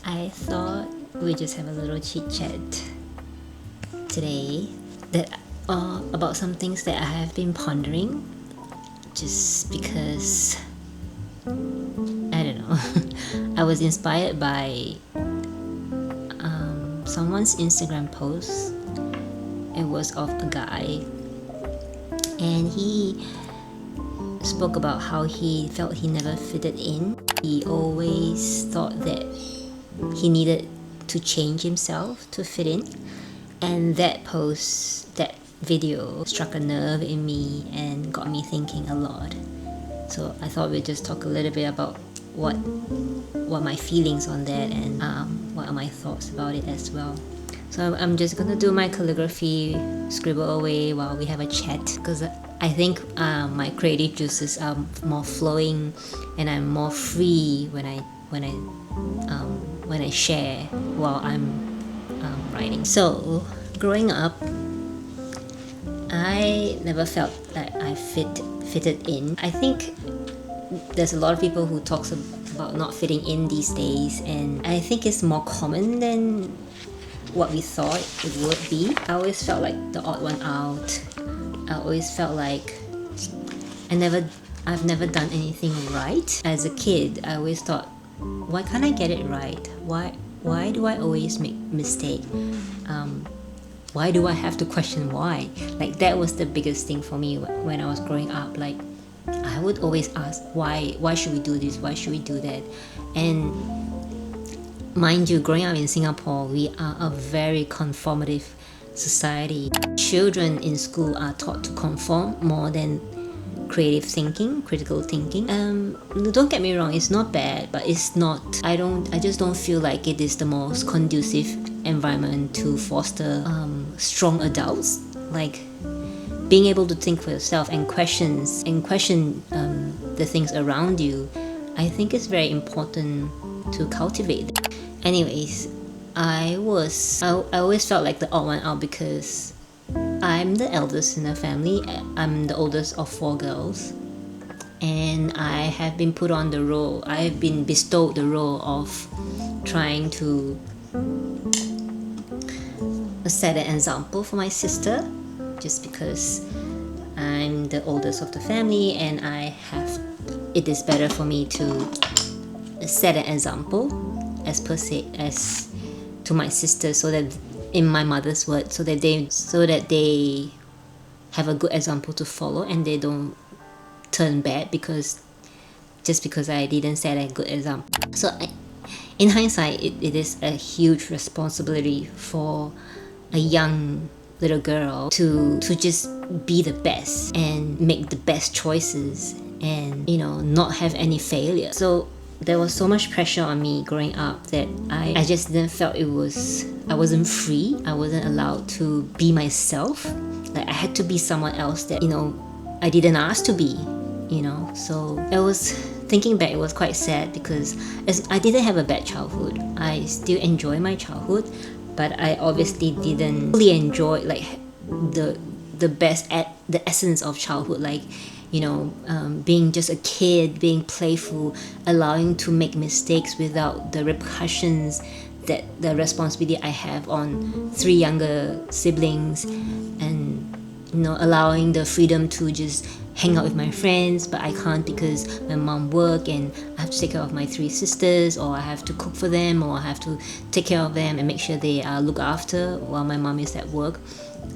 I thought we'd just have a little chit chat today that about some things that I have been pondering, just because I don't know. I was inspired by someone's Instagram post. It was of a guy, and he spoke about how he felt he never fitted in. He always thought that he needed to change himself to fit in, and that video struck a nerve in me and got me thinking a lot. So I thought we'd just talk a little bit about what my feelings on that, and what are my thoughts about it as well. So I'm just gonna do my calligraphy, scribble away while we have a chat, because I think my creative juices are more flowing, and I'm more free when I share while I'm writing. So growing up, I never felt that I fitted in. I think there's a lot of people who talks about not fitting in these days, and I think it's more common than what we thought it would be. I always felt like the odd one out. I always felt like I've never done anything right. As a kid, I always thought, why can't I get it right? Why do I always make mistake? Why do I have to question why? Like, that was the biggest thing for me when I was growing up. Like, I would always ask, why should we do this? Why should we do that? And mind you, growing up in Singapore, we are a very conformative society. Children in school are taught to conform more than creative thinking, critical thinking. Don't get me wrong, it's not bad, but it's not. I just don't feel like it is the most conducive environment to foster strong adults. Like, being able to think for yourself and question the things around you, I think is very important to cultivate. Anyways, I always felt like the odd one out because I'm the eldest in the family. I'm the oldest of 4 girls, and I have been bestowed the role of trying to set an example for my sister, just because I'm the oldest of the family, and it is better for me to set an example as to my sister, so that, in my mother's words, so that they have a good example to follow, and they don't turn bad just because I didn't set a good example. So in hindsight, it is a huge responsibility for a young little girl to just be the best and make the best choices, and not have any failure. So there was so much pressure on me growing up that I just didn't felt I wasn't free. I wasn't allowed to be myself. Like, I had to be someone else that I didn't ask to be. So thinking back, it was quite sad, because I didn't have a bad childhood. I still enjoy my childhood, but I obviously didn't fully enjoy like the essence of childhood, like being just a kid, being playful, allowing to make mistakes without the repercussions, that the responsibility I have on 3 younger siblings, and allowing the freedom to just hang out with my friends, but I can't because my mom work, and I have to take care of my 3 sisters, or I have to cook for them, or I have to take care of them and make sure they are looked after while my mom is at work.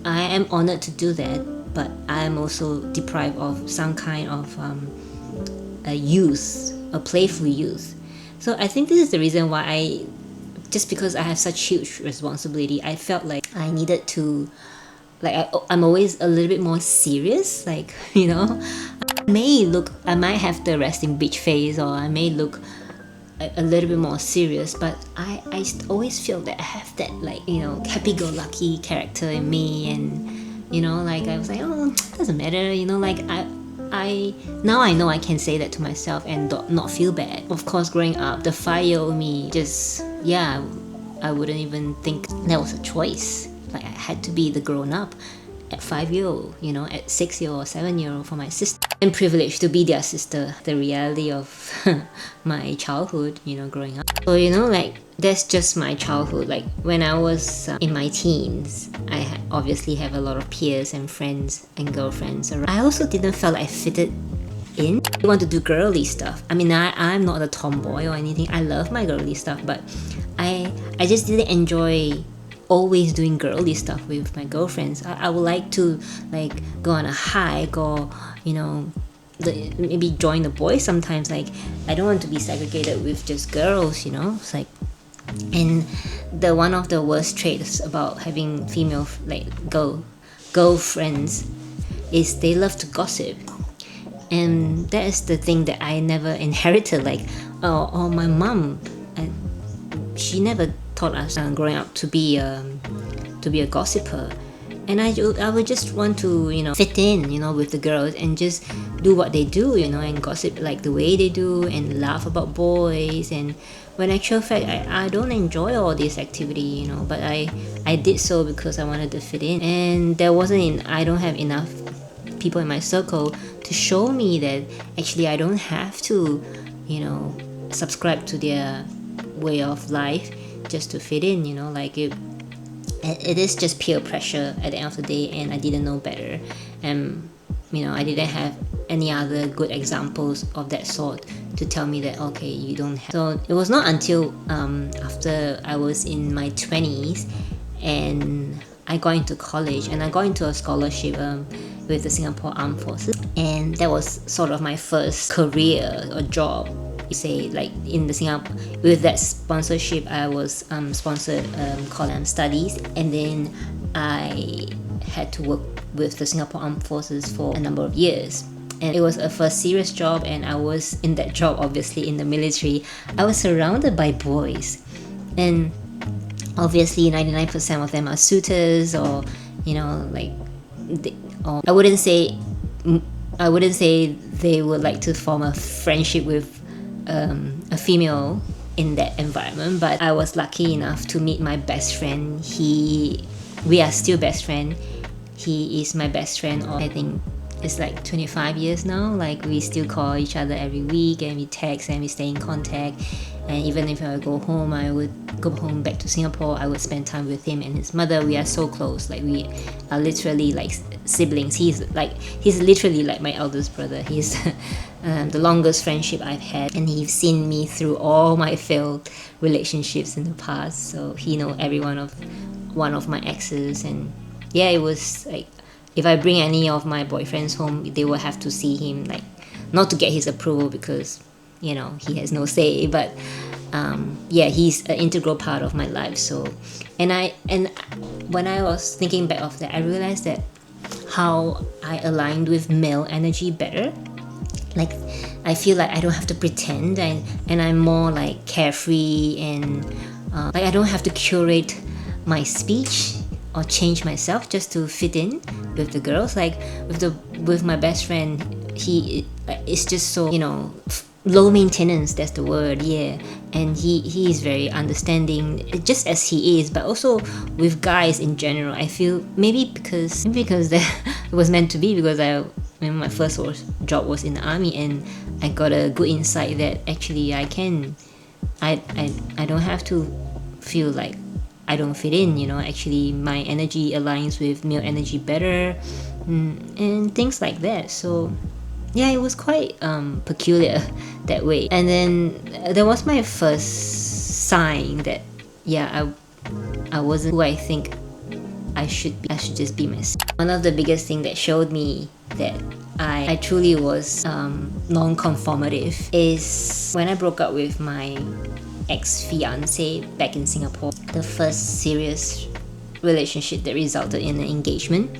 I am honored to do that, but I am also deprived of some kind of a playful youth. So I think this is the reason why just because I have such huge responsibility, I felt like I needed to, I'm always a little bit more serious, I might have the resting bitch face, or I may look a little bit more serious, but I always feel that I have that happy-go-lucky character in me, and I was like, oh, doesn't matter, I now I know I can say that to myself and not feel bad. Of course, growing up, the 5-year-old me I wouldn't even think that was a choice. Like, I had to be the grown-up at 5-year-old, at 6-year-old or 7-year-old for my sister. I'm privileged to be their sister. The reality of my childhood, growing up. So like that's just my childhood. Like when I was in my teens, I obviously have a lot of peers and friends and girlfriends around. I also didn't feel like I fitted in. I want to do girly stuff. I mean, I'm not a tomboy or anything. I love my girly stuff, but I just didn't enjoy always doing girly stuff with my girlfriends. I would like to like go on a hike or maybe join the boys sometimes. Like I don't want to be segregated with just girls. It's like, and the one of the worst traits about having female like girlfriends is they love to gossip. And that is the thing that I never inherited. Like, my mom, she never taught us growing up to be a gossiper. And I would just want to fit in with the girls and just do what they do and gossip like the way they do and laugh about boys. And when actual fact I don't enjoy all this activity, but I did so because I wanted to fit in. And I don't have enough people in my circle to show me that actually I don't have to subscribe to their way of life just to fit in. Like it is just peer pressure at the end of the day, and I didn't know better. And I didn't have any other good examples of that sort to tell me that okay, you don't have. So it was not until after I was in my 20s and I got into college and I got into a scholarship with the Singapore Armed Forces, and that was sort of my first career or job. You say like in the Singapore, with that sponsorship I was sponsored college studies, and then I had to work with the Singapore Armed Forces for a number of years. And it was a first serious job, and I was in that job, obviously in the military. I was surrounded by boys, and obviously 99% of them are suitors, or or I wouldn't say they would like to form a friendship with a female in that environment. But I was lucky enough to meet my best friend. We are still best friend. He is my best friend of, I think it's like 25 years now. Like we still call each other every week, and we text and we stay in contact. And even if I go home, I would go home back to Singapore, I would spend time with him and his mother. We are so close. Like we are literally like siblings. He's literally like my eldest brother. He's the longest friendship I've had, and he's seen me through all my failed relationships in the past. So he knows every one of my exes. And yeah, it was like if I bring any of my boyfriends home, they will have to see him, like not to get his approval because he has no say, but he's an integral part of my life. So and when I was thinking back of that, I realized that how I aligned with male energy better. Like I feel like I don't have to pretend, and I'm more like carefree, and like I don't have to curate my speech or change myself just to fit in with the girls. Like with my best friend, he is just so low maintenance, that's the word. And he is very understanding, just as he is. But also with guys in general, I feel maybe because that it was meant to be, because my first job was in the army, and I got a good insight that actually I don't have to feel like I don't fit in. Actually my energy aligns with male energy better, and things like that. So yeah, it was quite peculiar that way. And then there was my first sign that I wasn't who I think I should be. I should just be myself. One of the biggest things that showed me that I truly was non-conformative is when I broke up with my ex-fiance back in Singapore. The first serious relationship that resulted in an engagement,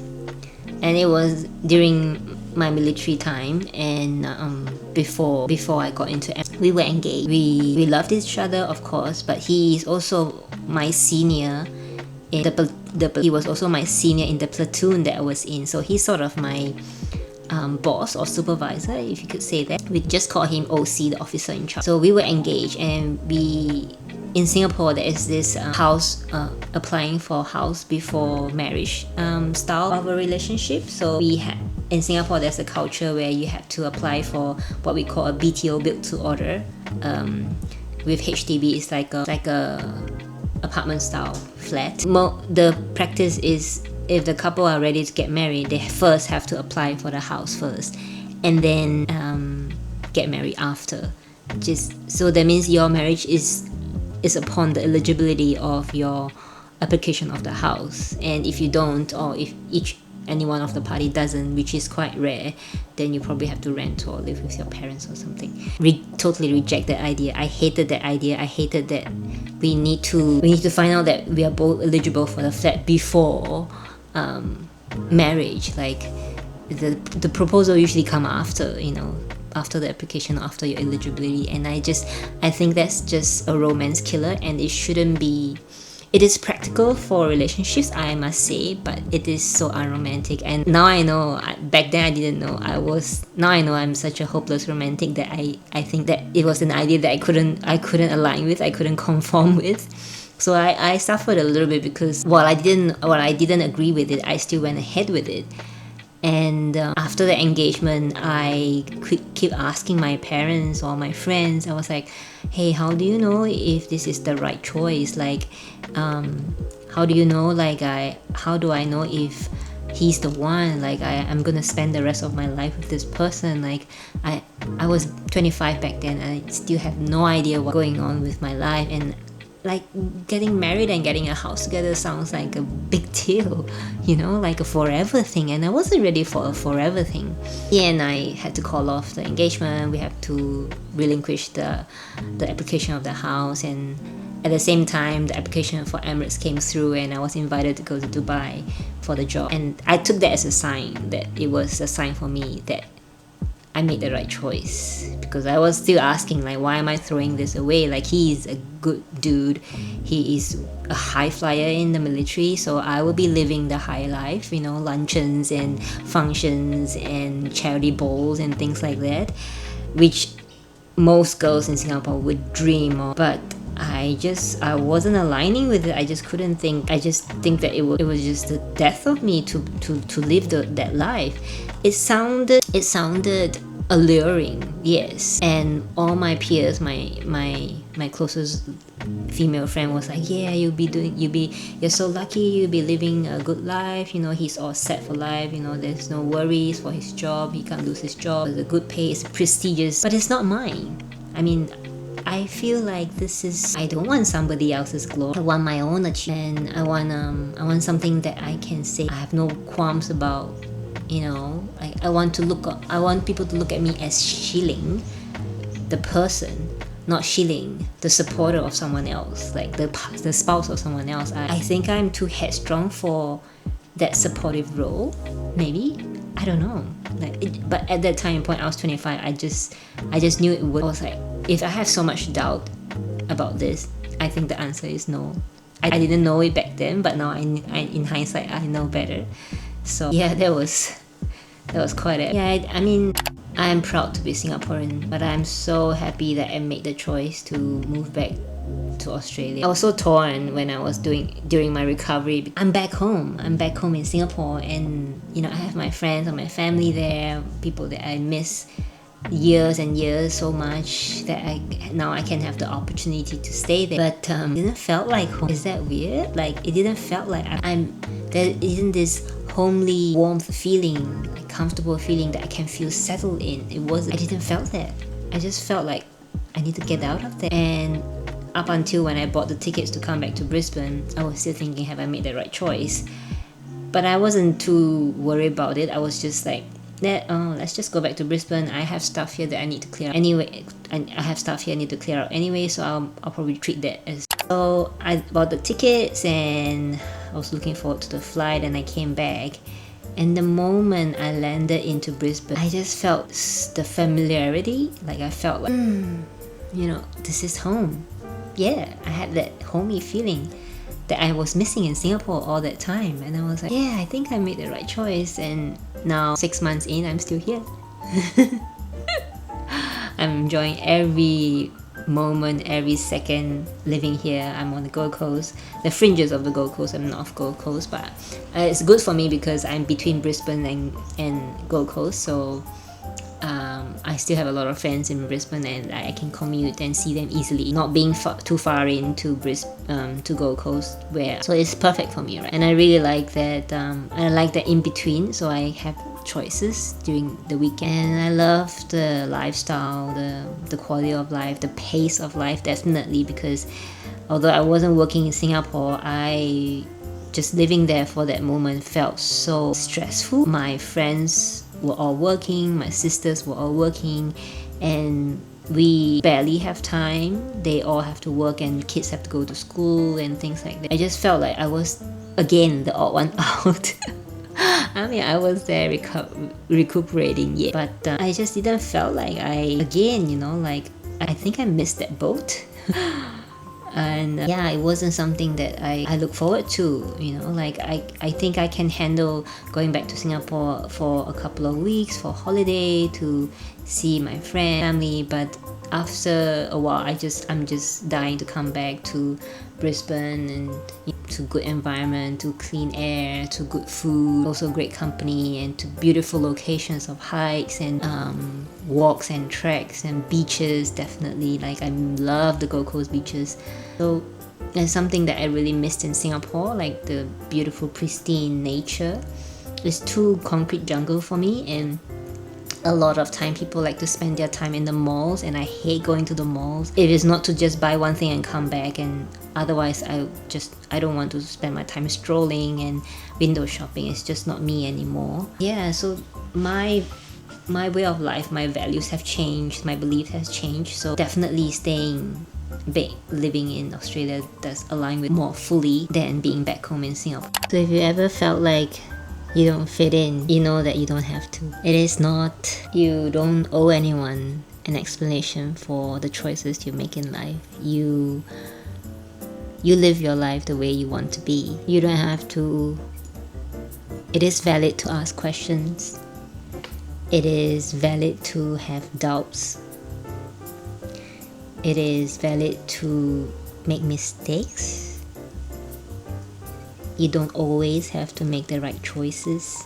and it was during my military time, and before I got into we were engaged. We loved each other, of course, but he is also my senior in he was also my senior in the platoon that I was in. So he's sort of my boss or supervisor, if you could say that. We just call him OC, the officer in charge. So we were engaged, and in Singapore there is this house applying for house before marriage style of a relationship. So in Singapore, there's a culture where you have to apply for what we call a BTO, built to order. With HDB, it's like a apartment style flat. The practice is, if the couple are ready to get married, they first have to apply for the house first, and then get married after. Just so that means your marriage is upon the eligibility of your application of the house, and if you don't, or if any one of the party doesn't, which is quite rare, then you probably have to rent or live with your parents or something. Totally reject that idea. I hated that idea. I hated that we need to find out that we are both eligible for the flat before marriage. Like the proposal usually come after, after the application, after your eligibility, and I think that's just a romance killer, and it shouldn't be. It is practical for relationships, I must say, but it is so unromantic. And now I know, back then I didn't know. Now I know I'm such a hopeless romantic that I think that it was an idea that I couldn't align with, I couldn't conform with. So I suffered a little bit, because while I didn't agree with it, I still went ahead with it. And after the engagement, I keep asking my parents or my friends. I was like, hey, how do you know if this is the right choice? Like, how do you know? Like, how do I know if he's the one? Like, I'm gonna spend the rest of my life with this person. Like, I was 25 back then. I still have no idea what's going on with my life, and like getting married and getting a house together sounds like a big deal, like a forever thing, and I wasn't ready for a forever thing. Yeah, and I had to call off the engagement. We have to relinquish the application of the house, and at the same time the application for Emirates came through, and I was invited to go to Dubai for the job, and I took that as a sign, that it was a sign for me that I made the right choice, because I was still asking, like, why am I throwing this away? Like, he is a good dude. He is a high flyer in the military, so I will be living the high life, luncheons and functions and charity balls and things like that, which most girls in Singapore would dream of. But I wasn't aligning with it. I just couldn't think. I just think that it was just the death of me to live that life. It sounded alluring, yes. And all my peers, my closest female friend was like, yeah, you're so lucky, you'll be living a good life, he's all set for life, there's no worries for his job, he can't lose his job, there's a good pay, it's prestigious, but it's not mine. I mean, I feel like I don't want somebody else's glory. I want my own achievement, and I want something that I can say I have no qualms about. I want people to look at me as Sheeling, the person, not Sheeling, the supporter of someone else, like the spouse of someone else. I think I'm too headstrong for that supportive role, maybe. I don't know. But at that time point, I was 25. I just knew it would. I was like, if I have so much doubt about this, I think the answer is no. I didn't know it back then, but now in hindsight, I know better. So yeah, that was quite it. Yeah, I mean, I'm proud to be Singaporean, but I'm so happy that I made the choice to move back to Australia. I was so torn when I was during my recovery. I'm back home in Singapore, and I have my friends and my family there, people that I miss years and years so much, that now I can have the opportunity to stay there. But it didn't felt like home. Is that weird? Like, it didn't felt like there isn't this homely warmth feeling, like comfortable feeling that I can feel settled in. I didn't felt that. I just felt like I need to get out of there. And up until when I bought the tickets to come back to Brisbane, I was still thinking, have I made the right choice? But I wasn't too worried about it. I was just like, let's just go back to Brisbane. I have stuff here that I need to clear out anyway. I have stuff here I need to clear out anyway, so I'll probably treat that as. So I bought the tickets, and I was looking forward to the flight, and I came back. And the moment I landed into Brisbane, I just felt the familiarity. Like, I felt like, this is home. Yeah, I had that homey feeling that I was missing in Singapore all that time. And I was like, yeah, I think I made the right choice. And now 6 months in, I'm still here. I'm enjoying every moment, every second living here. I'm on the Gold Coast, the fringes of the Gold Coast. I'm not off Gold Coast, but it's good for me because I'm between Brisbane and Gold Coast, so I still have a lot of friends in Brisbane, and I can commute and see them easily, not being too far into Brisbane to Gold Coast, where so it's perfect for me, right? And I really like that. I like that in between, so I have choices during the weekend. And I love the lifestyle, the quality of life, the pace of life, definitely, because although I wasn't working in Singapore, I just living there for that moment felt so stressful. My friends were all working, my sisters were all working, and we barely have time. They all have to work, and kids have to go to school and things like that. I just felt like I was again the odd one out. I mean, I was there recuperating, yeah, but I just didn't felt like I think I missed that boat. And yeah, it wasn't something that I look forward to, I think I can handle going back to Singapore for a couple of weeks for holiday to see my family, but after a while I'm just dying to come back to Brisbane and to good environment, to clean air, to good food, also great company, and to beautiful locations of hikes and walks and treks and beaches. Definitely, like I love the Gold Coast beaches. So it's something that I really missed in Singapore, like the beautiful pristine nature. It's too concrete jungle for me, and a lot of time people like to spend their time in the malls, and I hate going to the malls. It is not to just buy one thing and come back, and otherwise I don't want to spend my time strolling and window shopping. It's just not me anymore. Yeah, so my way of life, my values have changed, my belief has changed, so definitely living in Australia does align with more fully than being back home in Singapore. So if you ever felt like you don't fit in, you know that you don't have to. It is not, you don't owe anyone an explanation for the choices you make in life. You live your life the way you want to be. You don't have to. It is valid to ask questions. It is valid to have doubts. It is valid to make mistakes. You don't always have to make the right choices.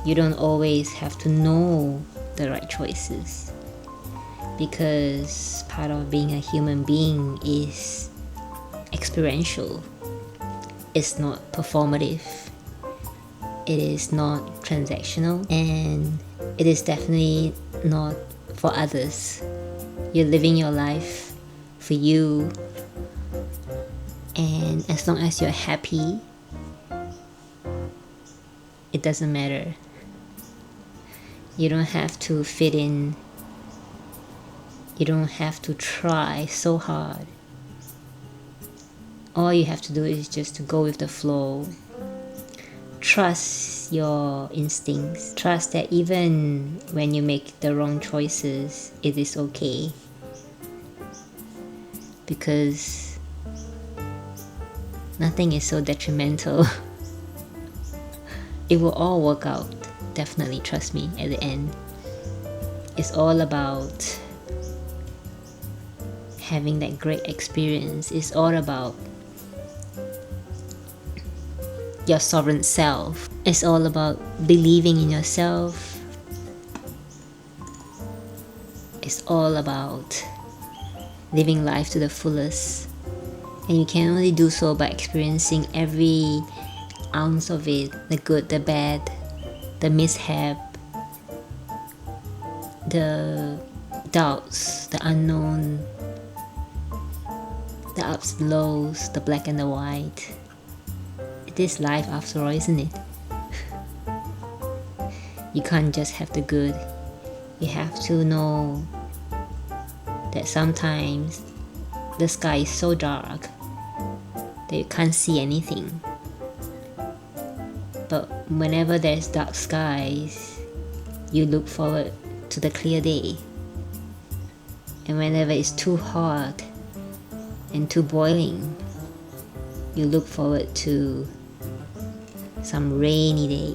You don't always have to know the right choices, because part of being a human being is experiential. It's not performative. It is not transactional, and it is definitely not for others. You're living your life for you, and as long as you're happy, it doesn't matter. You don't have to fit in. You don't have to try so hard. All you have to do is just to go with the flow. Trust your instincts. Trust that even when you make the wrong choices, it is okay. Because nothing is so detrimental. It will all work out. Definitely, trust me, at the end. It's all about having that great experience. It's all about your sovereign self. It's all about believing in yourself. It's all about living life to the fullest. And you can only do so by experiencing every ounce of it, the good, the bad, the mishap, the doubts, the unknown, the ups and lows, the black and the white. It is life after all, isn't it? You can't just have the good. You have to know that sometimes the sky is so dark that you can't see anything. But whenever there's dark skies, you look forward to the clear day. And whenever it's too hot and too boiling, you look forward to some rainy day.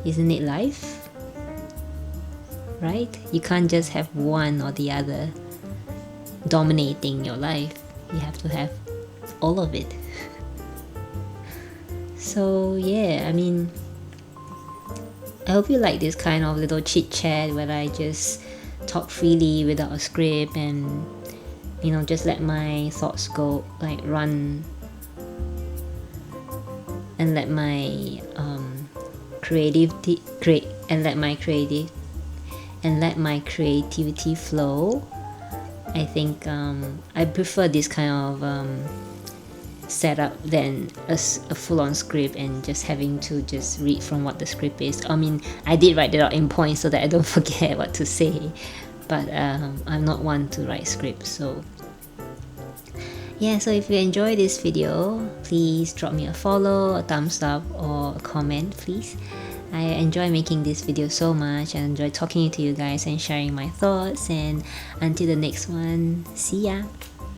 Isn't it life? right? You can't just have one or the other dominating your life. You have to have all of it. So yeah, I mean, I hope you like this kind of little chit chat where I just talk freely without a script and just let my thoughts go, like run, and let my creativity flow. I think I prefer this kind of setup than a full-on script and just having to just read from what the script is. I mean, I did write it out in points so that I don't forget what to say, but I'm not one to write scripts. So yeah, so if you enjoy this video, please drop me a follow, a thumbs up, or a comment, please. I enjoy making this video so much. I enjoy talking to you guys and sharing my thoughts, and until the next one, see ya.